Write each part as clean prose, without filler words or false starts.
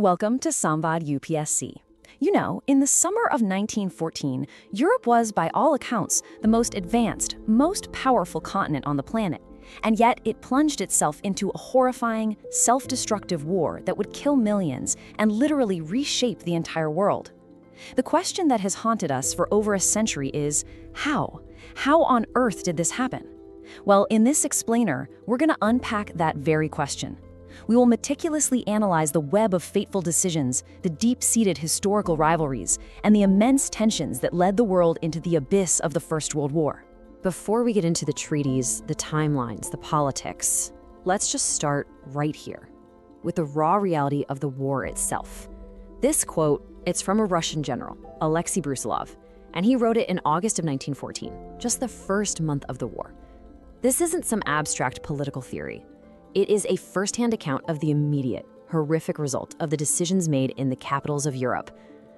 Welcome to Samvad UPSC. You know, in the summer of 1914, Europe was, by all accounts, the most advanced, most powerful continent on the planet. And yet, it plunged itself into a horrifying, self-destructive war that would kill millions and literally reshape the entire world. The question that has haunted us for over a century is, how? How on earth did this happen? Well, in this explainer, we're going to unpack that very question. We will meticulously analyze the web of fateful decisions, the deep-seated historical rivalries, and the immense tensions that led the world into the abyss of the First World War. Before we get into the treaties, the timelines, the politics, let's just start right here, with the raw reality of the war itself. This quote, it's from a Russian general, Alexei Brusilov, and he wrote it in August of 1914, just the first month of the war. This isn't some abstract political theory. It is a first-hand account of the immediate, horrific result of the decisions made in the capitals of Europe.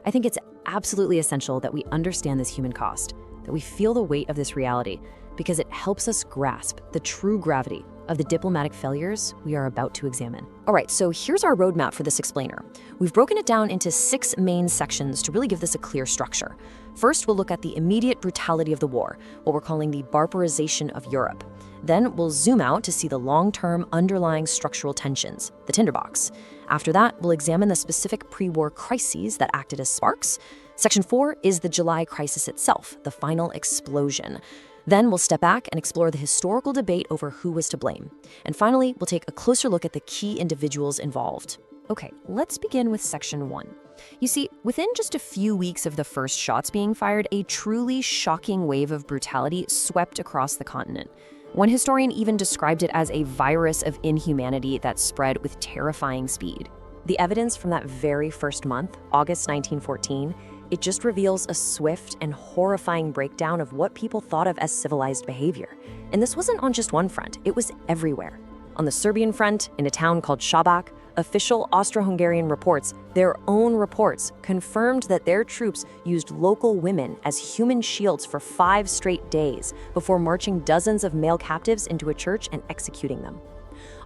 I think it's absolutely essential that we understand this human cost, that we feel the weight of this reality, because it helps us grasp the true gravity of the diplomatic failures we are about to examine. All right, so here's our roadmap for this explainer. We've broken it down into 6 main sections to really give this a clear structure. First, we'll look at the immediate brutality of the war, what we're calling the barbarization of Europe. Then we'll zoom out to see the long-term underlying structural tensions, the tinderbox. After that, we'll examine the specific pre-war crises that acted as sparks. Section 4 is the July crisis itself, the final explosion. Then we'll step back and explore the historical debate over who was to blame. And finally, we'll take a closer look at the key individuals involved. Okay, let's begin with Section 1. You see, within just a few weeks of the first shots being fired, a truly shocking wave of brutality swept across the continent. One historian even described it as a virus of inhumanity that spread with terrifying speed. The evidence from that very first month, August 1914, it just reveals a swift and horrifying breakdown of what people thought of as civilized behavior. And this wasn't on just one front, it was everywhere. On the Serbian front, in a town called Šabac, official Austro-Hungarian reports, their own reports, confirmed that their troops used local women as human shields for 5 straight days before marching dozens of male captives into a church and executing them.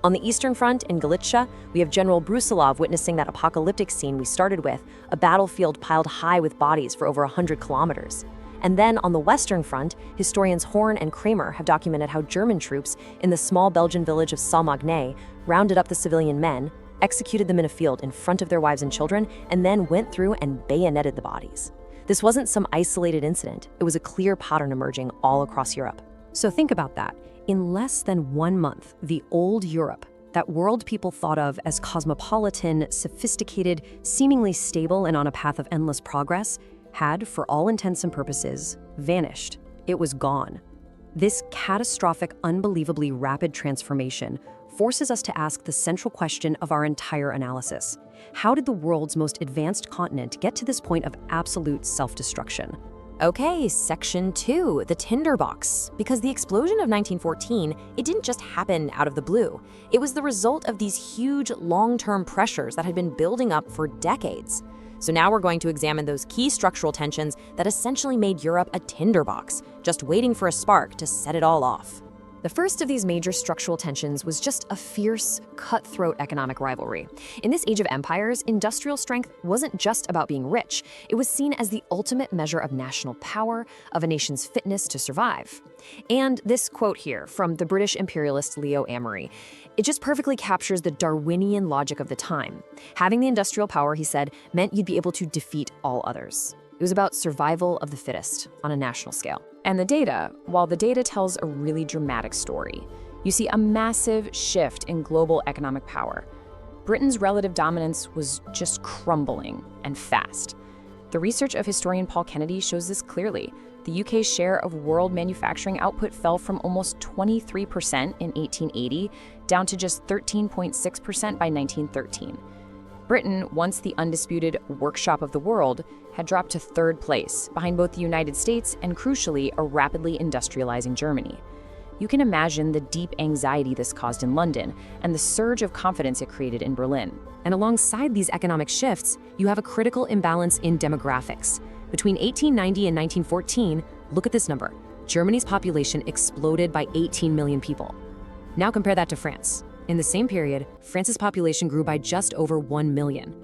On the Eastern Front, in Galicia, we have General Brusilov witnessing that apocalyptic scene we started with, a battlefield piled high with bodies for over 100 kilometers. And then on the Western Front, historians Horn and Kramer have documented how German troops in the small Belgian village of Salmagne rounded up the civilian men, executed them in a field in front of their wives and children, and then went through and bayoneted the bodies. This wasn't some isolated incident. It was a clear pattern emerging all across Europe. So think about that. In less than 1 month, the old Europe, that world people thought of as cosmopolitan, sophisticated, seemingly stable and on a path of endless progress, had, for all intents and purposes, vanished. It was gone. This catastrophic, unbelievably rapid transformation forces us to ask the central question of our entire analysis. How did the world's most advanced continent get to this point of absolute self-destruction? Okay, Section 2, the tinderbox. Because the explosion of 1914, it didn't just happen out of the blue. It was the result of these huge, long-term pressures that had been building up for decades. So now we're going to examine those key structural tensions that essentially made Europe a tinderbox, just waiting for a spark to set it all off. The first of these major structural tensions was just a fierce, cutthroat economic rivalry. In this age of empires, industrial strength wasn't just about being rich. It was seen as the ultimate measure of national power, of a nation's fitness to survive. And this quote here from the British imperialist Leo Amory, it just perfectly captures the Darwinian logic of the time. Having the industrial power, he said, meant you'd be able to defeat all others. It was about survival of the fittest on a national scale. And the data, while the data tells a really dramatic story, you see a massive shift in global economic power. Britain's relative dominance was just crumbling and fast. The research of historian Paul Kennedy shows this clearly. The UK's share of world manufacturing output fell from almost 23% in 1880 down to just 13.6% by 1913. Britain, once the undisputed workshop of the world, had dropped to 3rd place, behind both the United States and, crucially, a rapidly industrializing Germany. You can imagine the deep anxiety this caused in London and the surge of confidence it created in Berlin. And alongside these economic shifts, you have a critical imbalance in demographics. Between 1890 and 1914, look at this number. Germany's population exploded by 18 million people. Now compare that to France. In the same period, France's population grew by just over 1 million.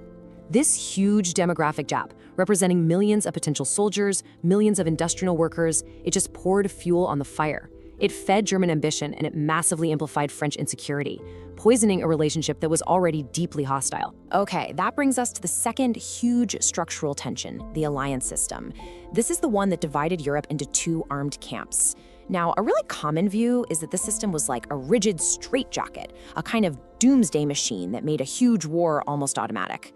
This huge demographic gap, representing millions of potential soldiers, millions of industrial workers, it just poured fuel on the fire. It fed German ambition and it massively amplified French insecurity, poisoning a relationship that was already deeply hostile. Okay, that brings us to the second huge structural tension, the alliance system. This is the one that divided Europe into two armed camps. Now, a really common view is that the system was like a rigid straitjacket, a kind of doomsday machine that made a huge war almost automatic.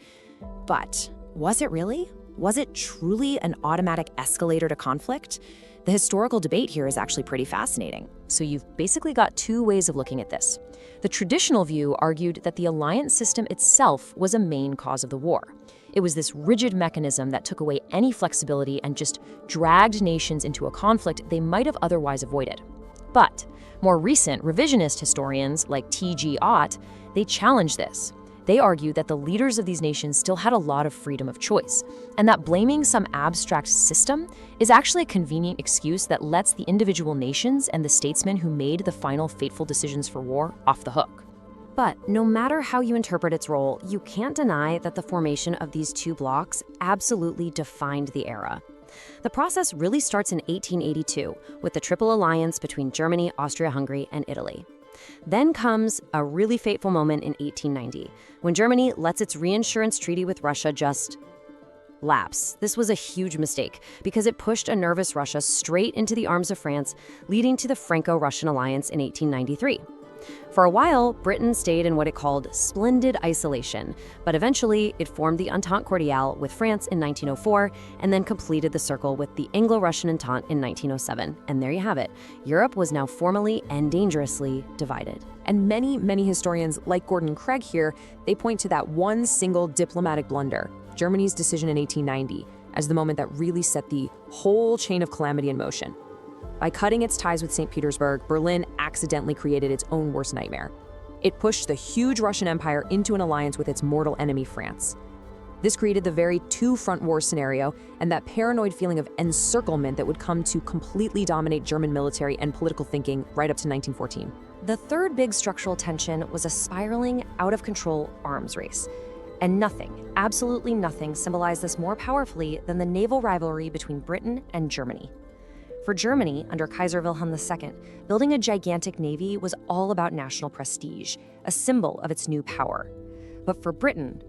But was it really? Was it truly an automatic escalator to conflict? The historical debate here is actually pretty fascinating. So you've basically got two ways of looking at this. The traditional view argued that the alliance system itself was a main cause of the war. It was this rigid mechanism that took away any flexibility and just dragged nations into a conflict they might have otherwise avoided. But more recent revisionist historians like T.G. Ott, they challenge this. They argue that the leaders of these nations still had a lot of freedom of choice, and that blaming some abstract system is actually a convenient excuse that lets the individual nations and the statesmen who made the final fateful decisions for war off the hook. But no matter how you interpret its role, you can't deny that the formation of these two blocs absolutely defined the era. The process really starts in 1882 with the Triple Alliance between Germany, Austria-Hungary, and Italy. Then comes a really fateful moment in 1890, when Germany lets its reinsurance treaty with Russia just lapse. This was a huge mistake because it pushed a nervous Russia straight into the arms of France, leading to the Franco-Russian alliance in 1893. For a while, Britain stayed in what it called splendid isolation, but eventually it formed the Entente Cordiale with France in 1904 and then completed the circle with the Anglo-Russian Entente in 1907. And there you have it. Europe was now formally and dangerously divided. And many historians, like Gordon Craig here, they point to that one single diplomatic blunder, Germany's decision in 1890, as the moment that really set the whole chain of calamity in motion. By cutting its ties with St. Petersburg, Berlin accidentally created its own worst nightmare. It pushed the huge Russian Empire into an alliance with its mortal enemy, France. This created the very two-front war scenario and that paranoid feeling of encirclement that would come to completely dominate German military and political thinking right up to 1914. The third big structural tension was a spiraling, out-of-control arms race. And nothing, absolutely nothing, symbolized this more powerfully than the naval rivalry between Britain and Germany. For Germany, under Kaiser Wilhelm II, building a gigantic navy was all about national prestige, a symbol of its new power. But for Britain,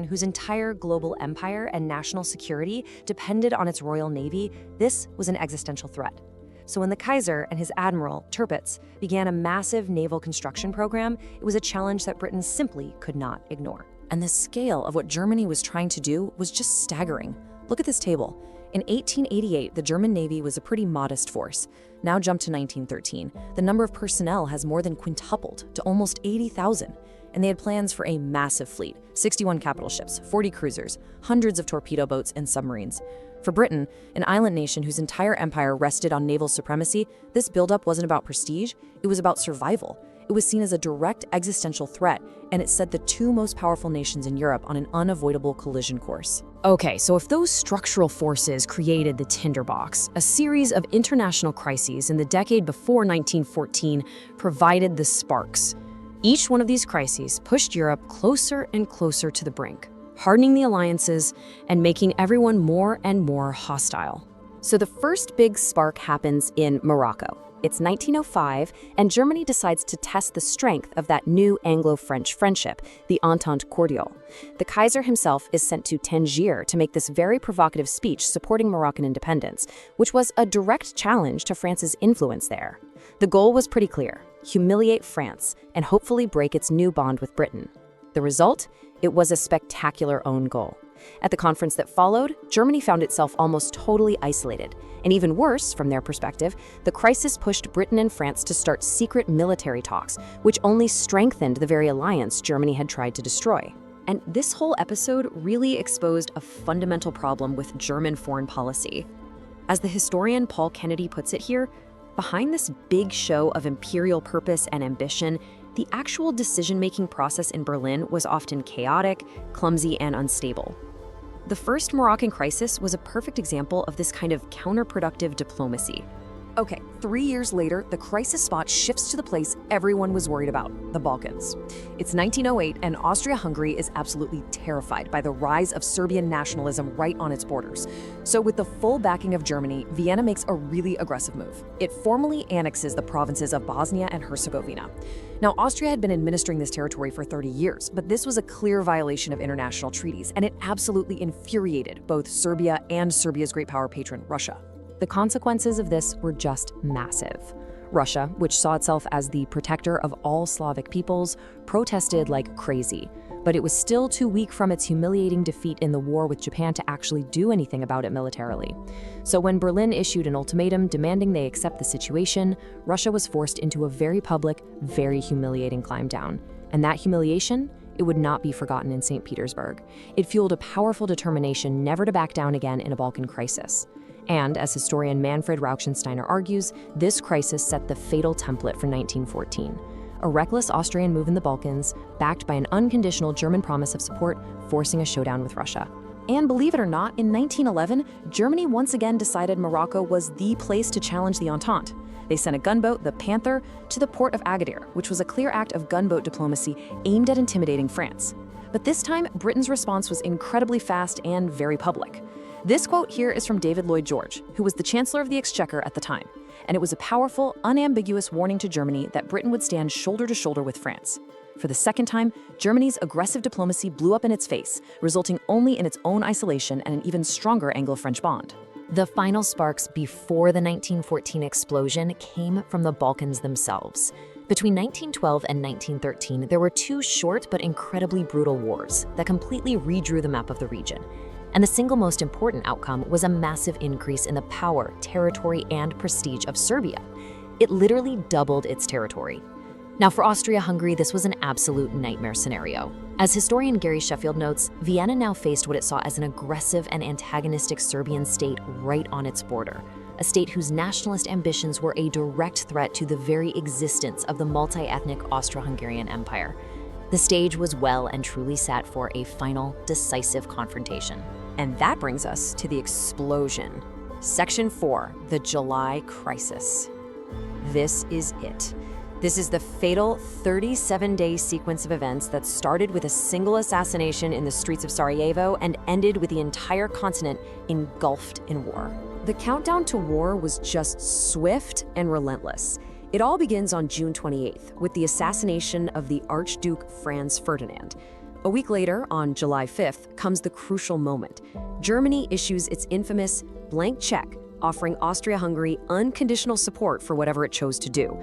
whose entire global empire and national security depended on its royal navy, this was an existential threat. So when the Kaiser and his admiral, Tirpitz, began a massive naval construction program, it was a challenge that Britain simply could not ignore. And the scale of what Germany was trying to do was just staggering. Look at this table. In 1888, the German Navy was a pretty modest force. Now jump to 1913. The number of personnel has more than quintupled to almost 80,000. And they had plans for a massive fleet, 61 capital ships, 40 cruisers, hundreds of torpedo boats and submarines. For Britain, an island nation whose entire empire rested on naval supremacy, this buildup wasn't about prestige, it was about survival. It was seen as a direct existential threat, and it set the two most powerful nations in Europe on an unavoidable collision course. Okay, so if those structural forces created the tinderbox, a series of international crises in the decade before 1914 provided the sparks. Each one of these crises pushed Europe closer and closer to the brink, hardening the alliances and making everyone more and more hostile. So the first big spark happens in Morocco. It's 1905, and Germany decides to test the strength of that new Anglo-French friendship, the Entente Cordiale. The Kaiser himself is sent to Tangier to make this very provocative speech supporting Moroccan independence, which was a direct challenge to France's influence there. The goal was pretty clear: humiliate France and hopefully break its new bond with Britain. The result? It was a spectacular own goal. At the conference that followed, Germany found itself almost totally isolated. And even worse, from their perspective, the crisis pushed Britain and France to start secret military talks, which only strengthened the very alliance Germany had tried to destroy. And this whole episode really exposed a fundamental problem with German foreign policy. As the historian Paul Kennedy puts it here, behind this big show of imperial purpose and ambition, the actual decision-making process in Berlin was often chaotic, clumsy, and unstable. The first Moroccan crisis was a perfect example of this kind of counterproductive diplomacy. Okay, 3 years later, the crisis spot shifts to the place everyone was worried about, the Balkans. It's 1908, and Austria-Hungary is absolutely terrified by the rise of Serbian nationalism right on its borders. So with the full backing of Germany, Vienna makes a really aggressive move. It formally annexes the provinces of Bosnia and Herzegovina. Now, Austria had been administering this territory for 30 years, but this was a clear violation of international treaties, and it absolutely infuriated both Serbia and Serbia's great power patron, Russia. The consequences of this were just massive. Russia, which saw itself as the protector of all Slavic peoples, protested like crazy, but it was still too weak from its humiliating defeat in the war with Japan to actually do anything about it militarily. So when Berlin issued an ultimatum demanding they accept the situation, Russia was forced into a very public, very humiliating climb down. And that humiliation, it would not be forgotten in St. Petersburg. It fueled a powerful determination never to back down again in a Balkan crisis. And, as historian Manfred Rauschensteiner argues, this crisis set the fatal template for 1914. A reckless Austrian move in the Balkans, backed by an unconditional German promise of support, forcing a showdown with Russia. And believe it or not, in 1911, Germany once again decided Morocco was the place to challenge the Entente. They sent a gunboat, the Panther, to the port of Agadir, which was a clear act of gunboat diplomacy aimed at intimidating France. But this time, Britain's response was incredibly fast and very public. This quote here is from David Lloyd George, who was the Chancellor of the Exchequer at the time, and it was a powerful, unambiguous warning to Germany that Britain would stand shoulder to shoulder with France. For the second time, Germany's aggressive diplomacy blew up in its face, resulting only in its own isolation and an even stronger Anglo-French bond. The final sparks before the 1914 explosion came from the Balkans themselves. Between 1912 and 1913, there were two short but incredibly brutal wars that completely redrew the map of the region. And the single most important outcome was a massive increase in the power, territory, and prestige of Serbia. It literally doubled its territory. Now, for Austria-Hungary, this was an absolute nightmare scenario. As historian Gary Sheffield notes, Vienna now faced what it saw as an aggressive and antagonistic Serbian state right on its border, a state whose nationalist ambitions were a direct threat to the very existence of the multi-ethnic Austro-Hungarian Empire. The stage was well and truly set for a final, decisive confrontation. And that brings us to the explosion. Section 4, the July Crisis. This is it. This is the fatal 37-day sequence of events that started with a single assassination in the streets of Sarajevo and ended with the entire continent engulfed in war. The countdown to war was just swift and relentless. It all begins on June 28th with the assassination of the Archduke Franz Ferdinand. A week later, on July 5th, comes the crucial moment. Germany issues its infamous blank check, offering Austria-Hungary unconditional support for whatever it chose to do.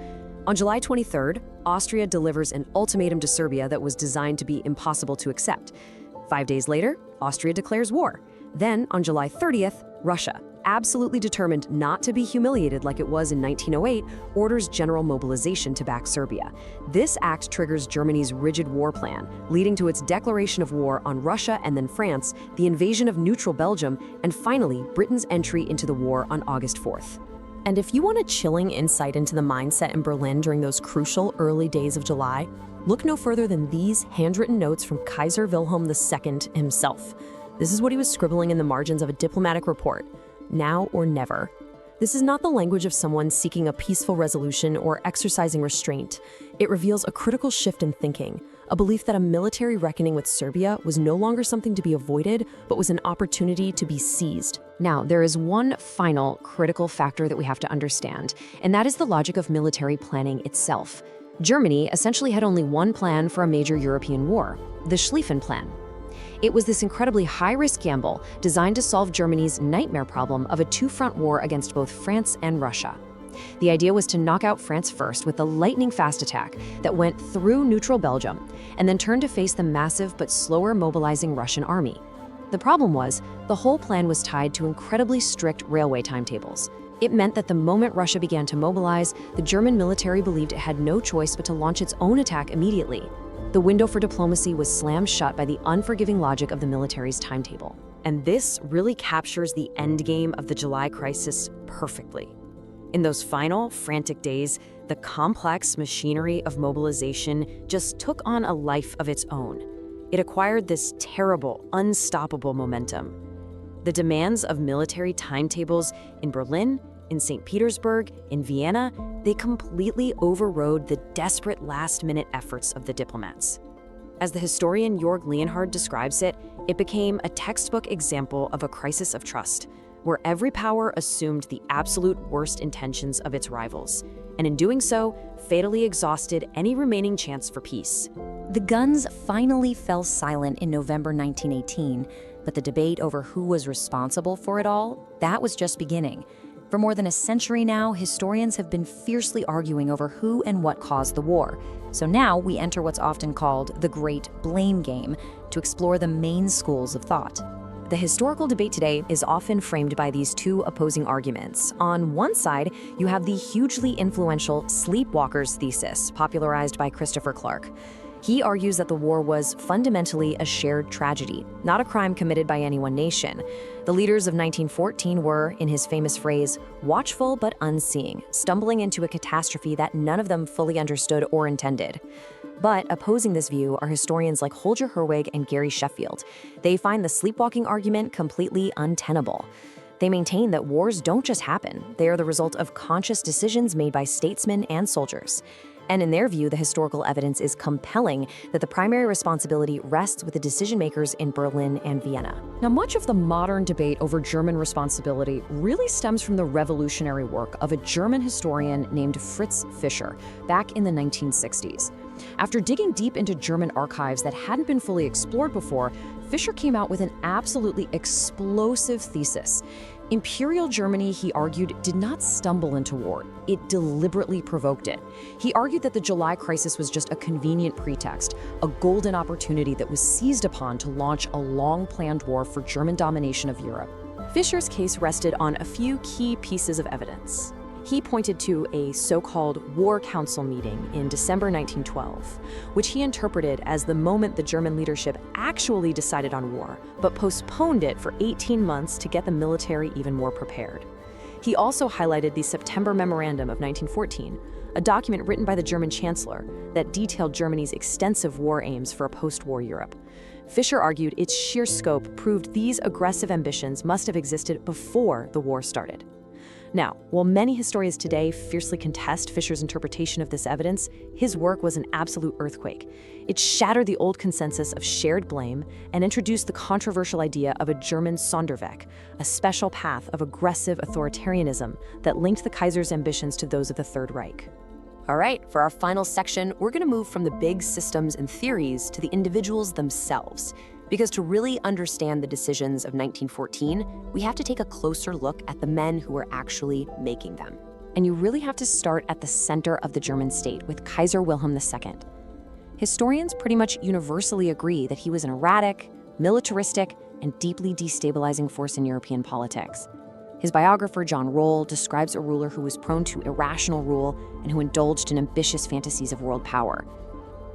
On July 23rd, Austria delivers an ultimatum to Serbia that was designed to be impossible to accept. 5 days later, Austria declares war. Then, on July 30th, Russia, absolutely determined not to be humiliated like it was in 1908, orders general mobilization to back Serbia. This act triggers Germany's rigid war plan, leading to its declaration of war on Russia and then France, the invasion of neutral Belgium, and finally, Britain's entry into the war on August 4th. And if you want a chilling insight into the mindset in Berlin during those crucial early days of July, look no further than these handwritten notes from Kaiser Wilhelm II himself. This is what he was scribbling in the margins of a diplomatic report. Now or never. This is not the language of someone seeking a peaceful resolution or exercising restraint. It reveals a critical shift in thinking, a belief that a military reckoning with Serbia was no longer something to be avoided, but was an opportunity to be seized. Now, there is one final critical factor that we have to understand, and that is the logic of military planning itself. Germany essentially had only one plan for a major European war, the Schlieffen Plan. It was this incredibly high-risk gamble designed to solve Germany's nightmare problem of a two-front war against both France and Russia. The idea was to knock out France first with a lightning-fast attack that went through neutral Belgium and then turned to face the massive but slower mobilizing Russian army. The problem was, the whole plan was tied to incredibly strict railway timetables. It meant that the moment Russia began to mobilize, the German military believed it had no choice but to launch its own attack immediately. The window for diplomacy was slammed shut by the unforgiving logic of the military's timetable. And this really captures the endgame of the July crisis perfectly. In those final, frantic days, the complex machinery of mobilization just took on a life of its own. It acquired this terrible, unstoppable momentum. The demands of military timetables in Berlin, in St. Petersburg, in Vienna, they completely overrode the desperate last-minute efforts of the diplomats. As the historian Jörg Leonhard describes it, it became a textbook example of a crisis of trust, where every power assumed the absolute worst intentions of its rivals, and in doing so, fatally exhausted any remaining chance for peace. The guns finally fell silent in November 1918, but the debate over who was responsible for it all, that was just beginning. For more than a century now, historians have been fiercely arguing over who and what caused the war. So now we enter what's often called the Great Blame Game to explore the main schools of thought. The historical debate today is often framed by these two opposing arguments. On one side, you have the hugely influential Sleepwalkers thesis, popularized by Christopher Clark. He argues that the war was fundamentally a shared tragedy, not a crime committed by any one nation. The leaders of 1914 were, in his famous phrase, watchful but unseeing, stumbling into a catastrophe that none of them fully understood or intended. But opposing this view are historians like Holger Herwig and Gary Sheffield. They find the sleepwalking argument completely untenable. They maintain that wars don't just happen. They are the result of conscious decisions made by statesmen and soldiers. And in their view, the historical evidence is compelling that the primary responsibility rests with the decision-makers in Berlin and Vienna. Now, much of the modern debate over German responsibility really stems from the revolutionary work of a German historian named Fritz Fischer back in the 1960s. After digging deep into German archives that hadn't been fully explored before, Fischer came out with an absolutely explosive thesis. Imperial Germany, he argued, did not stumble into war. It deliberately provoked it. He argued that the July crisis was just a convenient pretext, a golden opportunity that was seized upon to launch a long-planned war for German domination of Europe. Fischer's case rested on a few key pieces of evidence. He pointed to a so-called War Council meeting in December 1912, which he interpreted as the moment the German leadership actually decided on war, but postponed it for 18 months to get the military even more prepared. He also highlighted the September Memorandum of 1914, a document written by the German Chancellor that detailed Germany's extensive war aims for a post-war Europe. Fischer argued its sheer scope proved these aggressive ambitions must have existed before the war started. Now, while many historians today fiercely contest Fischer's interpretation of this evidence, his work was an absolute earthquake. It shattered the old consensus of shared blame and introduced the controversial idea of a German Sonderweg, a special path of aggressive authoritarianism that linked the Kaiser's ambitions to those of the Third Reich. All right, for our final section, we're going to move from the big systems and theories to the individuals themselves. Because to really understand the decisions of 1914, we have to take a closer look at the men who were actually making them. And you really have to start at the center of the German state with Kaiser Wilhelm II. Historians pretty much universally agree that he was an erratic, militaristic, and deeply destabilizing force in European politics. His biographer, John Roll, describes a ruler who was prone to irrational rule and who indulged in ambitious fantasies of world power.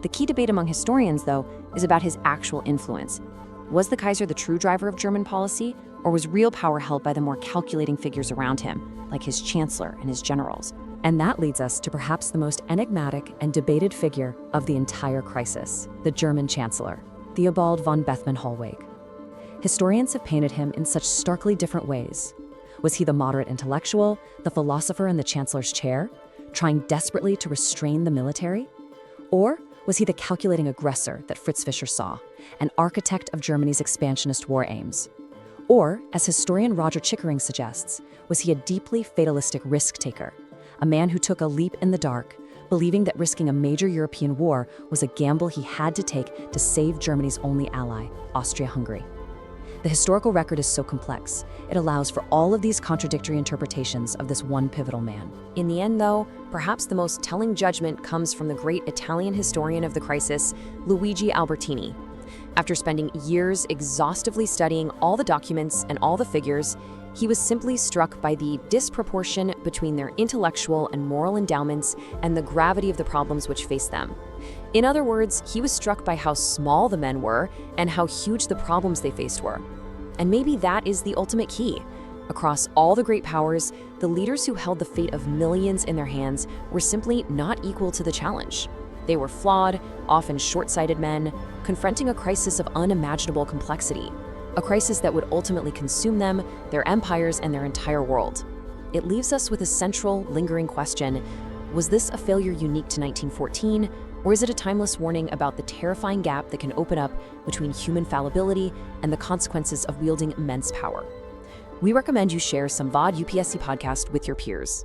The key debate among historians, though, is about his actual influence. Was the Kaiser the true driver of German policy, or was real power held by the more calculating figures around him, like his chancellor and his generals? And that leads us to perhaps the most enigmatic and debated figure of the entire crisis, the German chancellor, Theobald von Bethmann-Hollweg. Historians have painted him in such starkly different ways. Was he the moderate intellectual, the philosopher in the chancellor's chair, trying desperately to restrain the military? Or was he the calculating aggressor that Fritz Fischer saw, an architect of Germany's expansionist war aims? Or, as historian Roger Chickering suggests, was he a deeply fatalistic risk-taker, a man who took a leap in the dark, believing that risking a major European war was a gamble he had to take to save Germany's only ally, Austria-Hungary? The historical record is so complex, it allows for all of these contradictory interpretations of this one pivotal man. In the end, though, perhaps the most telling judgment comes from the great Italian historian of the crisis, Luigi Albertini. After spending years exhaustively studying all the documents and all the figures, he was simply struck by the disproportion between their intellectual and moral endowments and the gravity of the problems which faced them. In other words, he was struck by how small the men were and how huge the problems they faced were. And maybe that is the ultimate key. Across all the great powers, the leaders who held the fate of millions in their hands were simply not equal to the challenge. They were flawed, often short-sighted men, confronting a crisis of unimaginable complexity, a crisis that would ultimately consume them, their empires, and their entire world. it leaves us with a central, lingering question. Was this a failure unique to 1914, or is it a timeless warning about the terrifying gap that can open up between human fallibility and the consequences of wielding immense power? We recommend you share Samvad UPSC podcast with your peers.